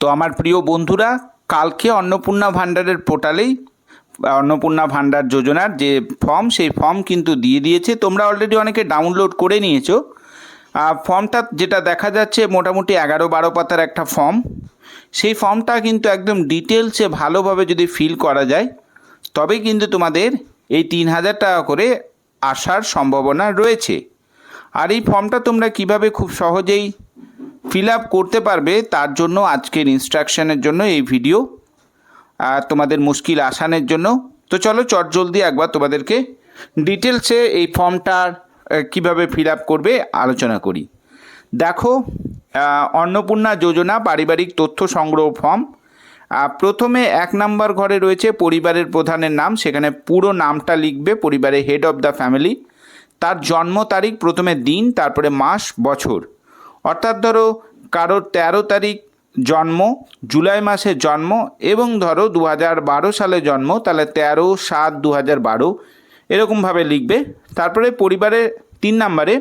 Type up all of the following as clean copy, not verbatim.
তো আমার প্রিয় বন্ধুরা, কালকে অন্নপূর্ণা ভাণ্ডারের পোর্টালেই অন্নপূর্ণা ভাণ্ডার যোজনার যে ফর্ম, সেই ফর্ম কিন্তু দিয়ে দিয়েছে। তোমরা অলরেডি অনেকে ডাউনলোড করে নিয়েছো। ফর্মটা যেটা দেখা যাচ্ছে মোটামুটি 11-12 পাতার একটা ফর্ম। সেই ফর্মটা কিন্তু একদম ডিটেলসে ভালোভাবে যদি ফিল করা যায় তবেই কিন্তু তোমাদের এই 3,000 টাকা করে আসার সম্ভাবনা রয়েছে। আর এই ফর্মটা তোমরা কিভাবে খুব সহজেই ফিল আপ করতে পারবে তার জন্য আজকের ইনস্ট্রাকশনের জন্য এই ভিডিও, তোমাদের মুশকিল আসানের জন্য। তো চলো চটজলদি একবার তোমাদেরকে ডিটেলসে এই ফর্মটার কিভাবে ফিল আপ করবে আলোচনা করি। দেখো, অন্নপূর্ণা যোজনা পারিবারিক তথ্য সংগ্রহ ফর্ম। প্রথমে 1 নম্বর ঘরে রয়েছে পরিবারের প্রধানের নাম। সেখানে পুরো নামটা লিখবে, পরিবারের হেড অফ দ্য ফ্যামিলি। তার জন্ম তারিখ, প্রথমে দিন, তারপরে মাস, বছর। অর্থাৎ ধরো কারোর 13 তারিখ জন্ম, জুলাই মাসে জন্ম এবং ধরো 2012 সালে জন্ম, তাহলে 13/7/2012 এরকমভাবে লিখবে। তারপরে পরিবারের 3 নম্বরে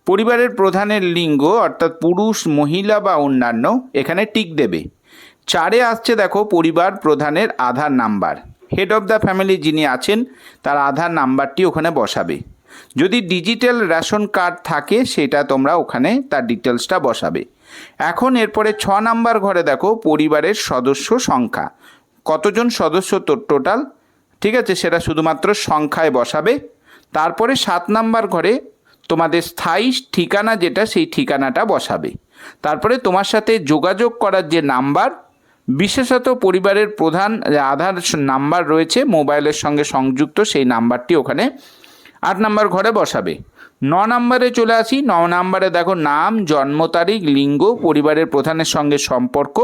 পরিবারের প্রধানের লিঙ্গ, অর্থাৎ পুরুষ, মহিলা বা অন্যান্য, এখানে টিক দেবে। 4-এ আসছে দেখো পরিবার প্রধানের Aadhaar number. Head of the family যিনি আছেন তার আধার নাম্বারটি ওখানে বসাবে। যদি ডিজিটাল রেশন কার্ড থাকে সেটা তোমরা ওখানে তার ডিটেলসটা বসাবে। এখন এরপরে 6 নম্বর ঘরে দেখো পরিবারের সদস্য সংখ্যা, কতজন সদস্য টোটাল, ঠিক আছে, সেটা শুধুমাত্র সংখ্যায় বসাবে। তারপরে 7 নম্বর ঘরে তোমাদের স্থায়ী ঠিকানা যেটা, সেই ঠিকানাটা বসাবে। তারপরে তোমার সাথে যোগাযোগ করার যে নাম্বার, বিশেষত পরিবারের প্রধান আধার নাম্বার রয়েছে মোবাইলের সঙ্গে সংযুক্ত, সেই নাম্বারটি ওখানে 8 নম্বর ঘরে বসাবে। 9 নম্বরে চলে আসি। 9 নম্বরে দেখো নাম, জন্ম তারিখ, লিঙ্গ, পরিবারের প্রধানের সঙ্গে সম্পর্ক,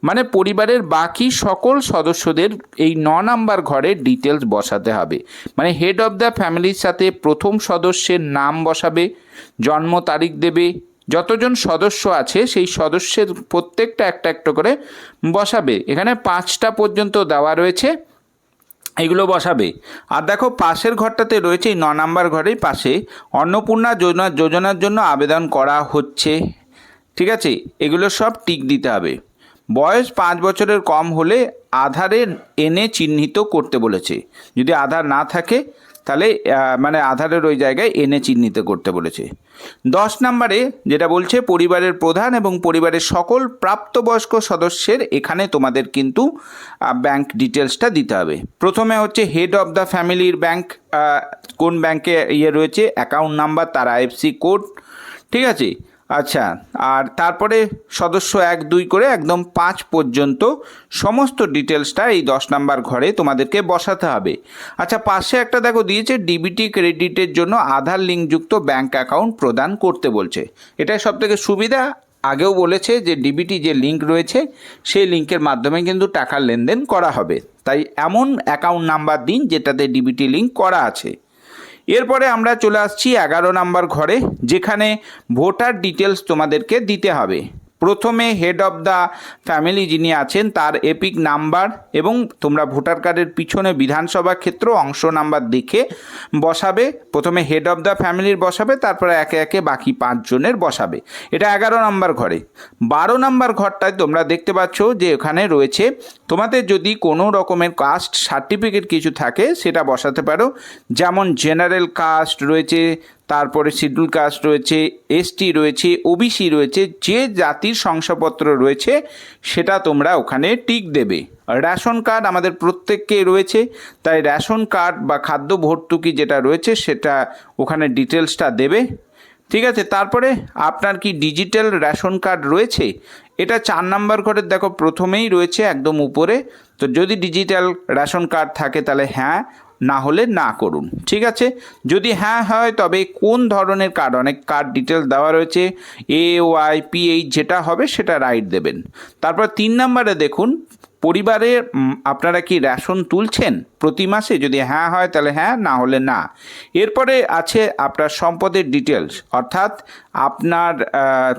মানে পরিবারের বাকি সকল সদস্যদের এই 9 নম্বর ঘরে ডিটেলস বসাতে হবে। মানে হেড অফ দ্য ফ্যামিলির সাথে প্রথম সদস্যের নাম বসাবে, জন্ম তারিখ দেবে, যতজন সদস্য আছে সেই সদস্যের প্রত্যেকটা একটা একটা করে বসাবে। এখানে 5টা পর্যন্ত দেওয়া রয়েছে, এগুলো বসাবে। আর দেখো পাশের ঘরটাতে রয়েছে, এই 9 নম্বর ঘরের পাশে অন্নপূর্ণা যোজনার জন্য আবেদন করা হচ্ছে, ঠিক আছে, এগুলো সব টিক দিতে হবে। বয়স 5 বছরের কম হলে আধারে এনে চিহ্নিত করতে বলেছে। যদি আধার না থাকে তাহলে মানে আধারের ওই জায়গায় এনে চিহ্নিত করতে বলেছে। 10 নম্বরে যেটা বলছে পরিবারের প্রধান এবং পরিবারের সকল প্রাপ্তবয়স্ক সদস্যের, এখানে তোমাদের কিন্তু ব্যাংক ডিটেলসটা দিতে হবে। প্রথমে হচ্ছে হেড অফ দ্য ফ্যামিলির ব্যাংক, কোন ব্যাংকে রয়েছে, অ্যাকাউন্ট নাম্বার, তার আইএফসি কোড, ঠিক আছে। আচ্ছা, আর তারপরে সদস্য 1-2 করে একদম 5 পর্যন্ত সমস্ত ডিটেলসটা এই 10 নম্বর ঘরে তোমাদেরকে বসাতে হবে। আচ্ছা, পাশে একটা দেখো দিয়েছে ডিবিটি ক্রেডিটের জন্য আধার লিঙ্কযুক্ত ব্যাংক অ্যাকাউন্ট প্রদান করতে বলছে। এটাই সবথেকে সুবিধা। আগেও বলেছে যে ডিবিটি যে লিঙ্ক রয়েছে সেই লিঙ্কের মাধ্যমে কিন্তু টাকার লেনদেন করা হবে, তাই এমন অ্যাকাউন্ট নাম্বার দিন যেটাতে ডিবিটি লিঙ্ক করা আছে। এরপরে আমরা চলে আসছি 11 নম্বর ঘরে, যেখানে ভোটার ডিটেলস তোমাদেরকে দিতে হবে। প্রথমে হেড অফ দ্য ফ্যামিলি যিনি আছেন তার এপিক নাম্বার এবং তোমরা ভোটার কার্ডের পিছনে বিধানসভা ক্ষেত্র অংশ নাম্বার দেখে বসাবে। প্রথমে হেড অফ দ্য ফ্যামিলির বসাবে, তারপরে একে একে বাকি 5 জনের বসাবে। এটা 11 নম্বর ঘরে। 12 নম্বর ঘরটায় তোমরা দেখতে পাচ্ছ যে এখানে রয়েছে তোমাদের যদি কোনো রকমের কাস্ট সার্টিফিকেট কিছু থাকে সেটা বসাতে পারো। যেমন জেনারেল কাস্ট রয়েছে, তারপরে শিডিউল কাস্ট রয়েছে, এসটি রয়েছে, ওবিসি রয়েছে, যে জাতির শংসাপত্র রয়েছে সেটা তোমরা ওখানে টিক দেবে। রেশন কার্ড আমাদের প্রত্যেককে রয়েছে, তাই রেশন কার্ড বা খাদ্য ভর্তুকি যেটা রয়েছে সেটা ওখানে ডিটেলসটা দেবে, ঠিক আছে। তারপরে আপনার কি ডিজিটাল রেশন কার্ড রয়েছে, এটা 4 নম্বর ঘরের দেখো প্রথমেই রয়েছে একদম উপরে। তো যদি ডিজিটাল রেশন কার্ড থাকে তাহলে হ্যাঁ, না হলে না করুন, ঠিক আছে। যদি হ্যাঁ হয় তবে কোন ধরনের কার্ড, অনেক কার্ড ডিটেলস দেওয়া রয়েছে, AY PH যেটা হবে সেটা রাইট দেবেন। তারপর 3 নম্বরে দেখুন পরিবারে আপনারা কি রেশন তুলছেন প্রতি মাসে, যদি হ্যাঁ হয় তাহলে হ্যাঁ, না হলে না। এরপরে আছে আপনার সম্পদের ডিটেলস, অর্থাৎ আপনার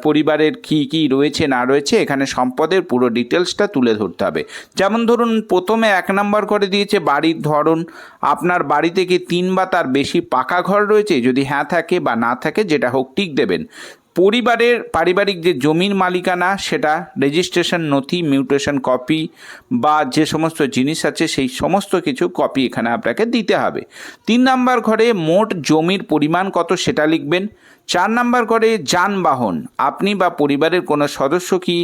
পরিবারের কি কি রয়েছে না রয়েছে, এখানে সম্পদের পুরো ডিটেলসটা তুলে ধরতে হবে। যেমন ধরুন প্রথমে 1 নম্বর করে দিয়েছে বাড়ির ধরন, আপনার বাড়িতে কি 3 বা তার বেশি পাকা ঘর রয়েছে, যদি হ্যাঁ থাকে বা না থাকে যেটা হোক টিক দেবেন। পরিবারের পারিবারিক যে জমির মালিকানা সেটা রেজিস্ট্রেশন নথি, মিউটেশন কপি বা যে সমস্ত জিনিস আছে সেই সমস্ত কিছু কপি এখানে আপনাকে দিতে হবে। 3 নাম্বার ঘরে মোট জমির পরিমাণ কত সেটা লিখবেন। 4 নাম্বার ঘরে যানবাহন, আপনি বা পরিবারের কোনো সদস্য কি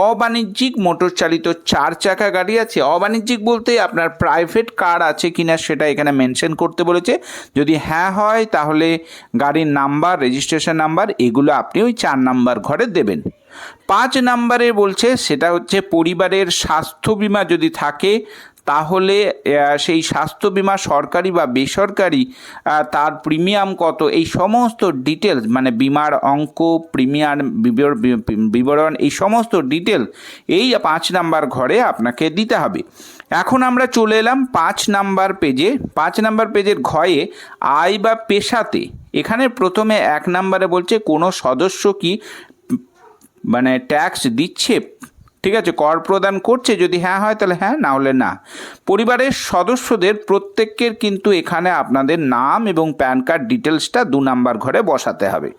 অবাণিজ্যিক মোটর চালিত 4 চাকা গাড়ি আছে? অবাণিজ্যিক বলতে আপনার প্রাইভেট কার আছে কিনা সেটা এখানে মেনশন করতে বলেছে। যদি হ্যাঁ হয় তাহলে গাড়ির নাম্বার, রেজিস্ট্রেশন নাম্বার এগুলো আপনি ওই 4 নাম্বার ঘরে দেবেন। 5 নাম্বারে বলছে সেটা হচ্ছে পরিবারের স্বাস্থ্য বিমা যদি থাকে তাহলে সেই স্বাস্থ্য বিমা সরকারি বা বেসরকারি, তার প্রিমিয়াম কত, এই সমস্ত ডিটেলস মানে বিমার অঙ্ক, প্রিমিয়াম বিবরণ, এই সমস্ত ডিটেল এই 5 নাম্বার ঘরে আপনাকে দিতে হবে। এখন আমরা চলে এলাম 5 নাম্বার পেজে। 5 নাম্বার পেজের ঘয়ে আয় বা পেশাতে এখানে প্রথমে 1 নাম্বারে বলছে কোনো সদস্য কি মানে ট্যাক্স দিচ্ছে, ঠিক আছে, কর প্রদান করছে, যদি হ্যাঁ হয় তাহলে হ্যাঁ, না হলে না। পরিবারের সদস্যদের প্রত্যেকের কিন্তু এখানে আপনাদের নাম এবং প্যান কার্ড ডিটেলসটা 2 নাম্বার ঘরে বসাতে হবে।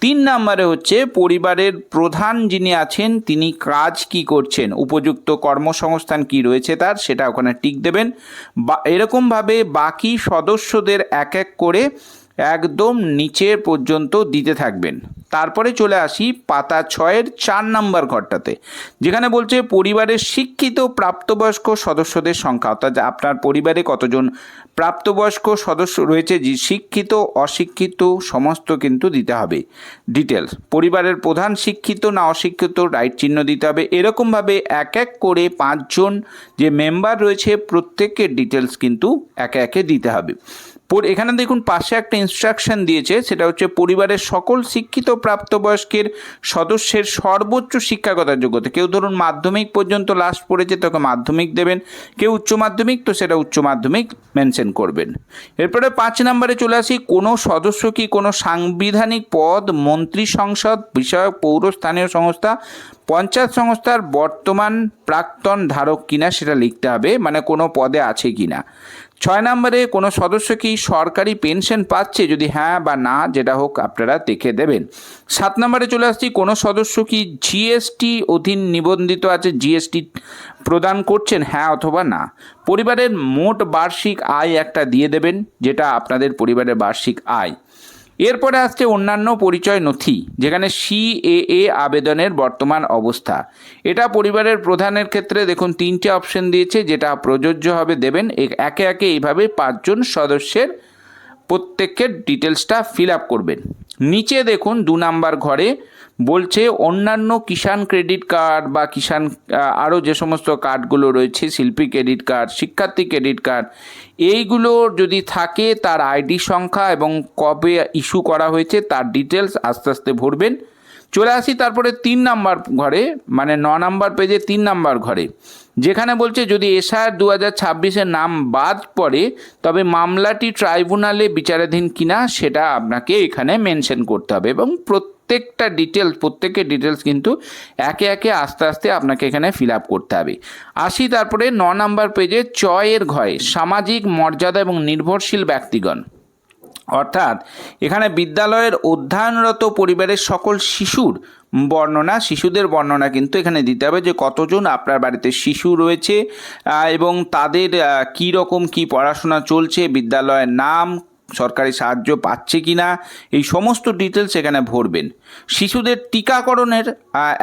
3 নাম্বারে হচ্ছে পরিবারের প্রধান যিনি আছেন তিনি কাজ কি করছেন, উপযুক্ত কর্মসংস্থান কি রয়েছে তার, সেটা ওখানে টিক দেবেন। বা এরকমভাবে বাকি সদস্যদের এক এক করে একদম নিচে পর্যন্ত দিতে থাকবেন। তারপরে চলে আসি পাতা 6-এর 4 নাম্বার ঘরটাতে, যেখানে বলছে পরিবারের শিক্ষিত প্রাপ্তবয়স্ক সদস্যদের সংখ্যা, অর্থাৎ আপনার পরিবারে কতজন প্রাপ্তবয়স্ক সদস্য রয়েছে, যে শিক্ষিত অশিক্ষিত সমস্ত কিন্তু দিতে হবে ডিটেলস। পরিবারের প্রধান শিক্ষিত না অশিক্ষিত রাইট চিহ্ন দিতে হবে। এরকমভাবে এক এক করে 5 জন যে মেম্বার রয়েছে প্রত্যেকের ডিটেলস কিন্তু একে একে দিতে হবে। এখানে দেখুন পাশে একটা ইনস্ট্রাকশন দিয়েছে, সেটা হচ্ছে পরিবারের সকল শিক্ষিত প্রাপ্তবয়স্কের সদস্যের সর্বোচ্চ শিক্ষাগত যোগ্যতা, কেউ ধরুন মাধ্যমিক পর্যন্ত লাস্ট পড়েছে তোকে মাধ্যমিক দেবেন, কেউ উচ্চ মাধ্যমিক তো সেটা উচ্চ মাধ্যমিক মেনশন করবেন। এরপরে 5 নম্বরে চলে আসি কোনো সদস্য কি কোনো সাংবিধানিক পদ, মন্ত্রী সংসদ বিষয়ক পৌর স্থানীয় সংস্থা, পঞ্চায়েত সংস্থার বর্তমান প্রাক্তন ধারক কিনা সেটা লিখতে হবে, মানে কোনো পদে আছে কিনা। 6 নম্বরে কোনো সদস্য কি সরকারি পেনশন পাচ্ছে, যদি হ্যাঁ বা না যেটা হোক আপনারা দেখে দেবেন। 7 নম্বরে চলে আসছি কোনো সদস্য কি জিএসটি অধীন নিবন্ধিত আছে, জিএসটি প্রদান করছেন, হ্যাঁ অথবা না। পরিবারের মোট বার্ষিক আয় একটা দিয়ে দেবেন, যেটা আপনাদের পরিবারের বার্ষিক আয়। এরপরে আসছে অন্যান্য পরিচয় নথি, যেখানে সিএএ আবেদনের বর্তমান অবস্থা। এটা পরিবারের প্রধানের ক্ষেত্রে দেখুন 3টে অপশন দিয়েছে, যেটা প্রযোজ্য হবে দেবেন। একে একে এইভাবে 5 জন সদস্যের প্রত্যেকের ডিটেলসটা ফিল আপ করবেন। নিচে দেখুন 2 নাম্বার ঘরে বলছে অন্যান্য কিষাণ ক্রেডিট কার্ড বা কিষাণ আরও যে সমস্ত কার্ডগুলো রয়েছে, শিল্পী ক্রেডিট কার্ড, শিক্ষার্থী ক্রেডিট কার্ড, এইগুলো যদি থাকে তার আইডি সংখ্যা এবং কবে ইস্যু করা হয়েছে তার ডিটেলস আস্তে আস্তে ভরবেন। চলে আসি তারপরে 3 নাম্বার ঘরে, মানে 9 নাম্বার পেজে 3 নাম্বার ঘরে, যেখানে বলছে যদি এসআর 2026-এর নাম বাদ পড়ে তবে মামলাটি ট্রাইব্যুনালে বিচারাধীন কিনা সেটা আপনাকে এখানে মেনশন করতে হবে, এবং প্রত্যেকের ডিটেলস কিন্তু একে একে আস্তে আস্তে আপনাকে এখানে ফিল আপ করতে হবে। আসি তারপরে 9 নাম্বার পেজে 6-এর ঘরে সামাজিক মর্যাদা এবং নির্ভরশীল ব্যক্তিগণ, অর্থাৎ এখানে বিদ্যালয়ের অধ্যয়নরত পরিবারের সকল শিশুদের বর্ণনা কিন্তু এখানে দিতে হবে, যে কতজন আপনার বাড়িতে শিশু রয়েছে এবং তাদের কী রকম কী পড়াশোনা চলছে, বিদ্যালয়ের নাম, সরকারি সাহায্য পাচ্ছে কি না, এই সমস্ত ডিটেলস এখানে ভরবেন। শিশুদের টিকাকরণের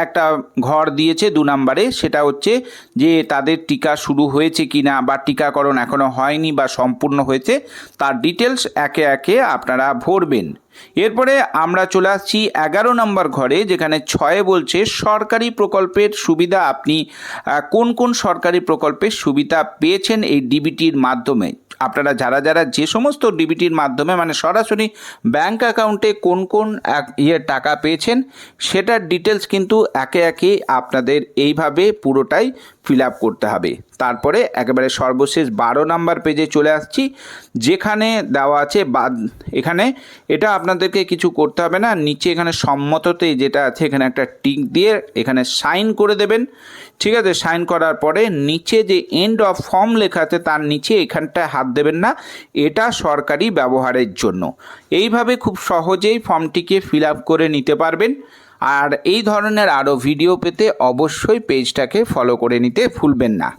একটা ঘর দিয়েছে 2 নাম্বারে, সেটা হচ্ছে যে তাদের টিকা শুরু হয়েছে কি না বা টিকাকরণ এখনও হয়নি বা সম্পূর্ণ হয়েছে তার ডিটেলস একে একে আপনারা ভরবেন। এরপরে আমরা চলে আসছি 11 নম্বর ঘরে, যেখানে 6-এ বলছে সরকারি প্রকল্পের সুবিধা, আপনি কোন কোন সরকারি প্রকল্পের সুবিধা পেয়েছেন এই ডিবিটির মাধ্যমে। আপনারা যারা যে সমস্ত ডিবিটির মাধ্যমে মানে সরাসরি ব্যাংক অ্যাকাউন্টে কোন কোন টাকা পেয়েছেন সেটার ডিটেলস কিন্তু একে একে আপনাদের এইভাবে পুরোটাই ফিল আপ করতে হবে। তারপরে একেবারে সর্বশেষ 12 নাম্বার পেজে চলে আসছি, যেখানে দেওয়া আছে এখানে এটা আপনাদেরকে কিছু করতে হবে না, নিচে এখানে সম্মততে যেটা আছে এখানে একটা টিক দিয়ে এখানে সাইন করে দেবেন। ঠিক আছে, সাইন করার পরে নিচে যে এন্ড অফ ফর্ম লেখা আছে তার নিচে এখানটায় হাত দেবেন না, এটা সরকারি ব্যবহারের জন্য। এইভাবে খুব সহজেই ফর্মটিকে ফিল আপ করে নিতে পারবেন। আর এই ধরনের আরও ভিডিও পেতে অবশ্যই পেজটাকে ফলো করে নিতে ভুলবেন না।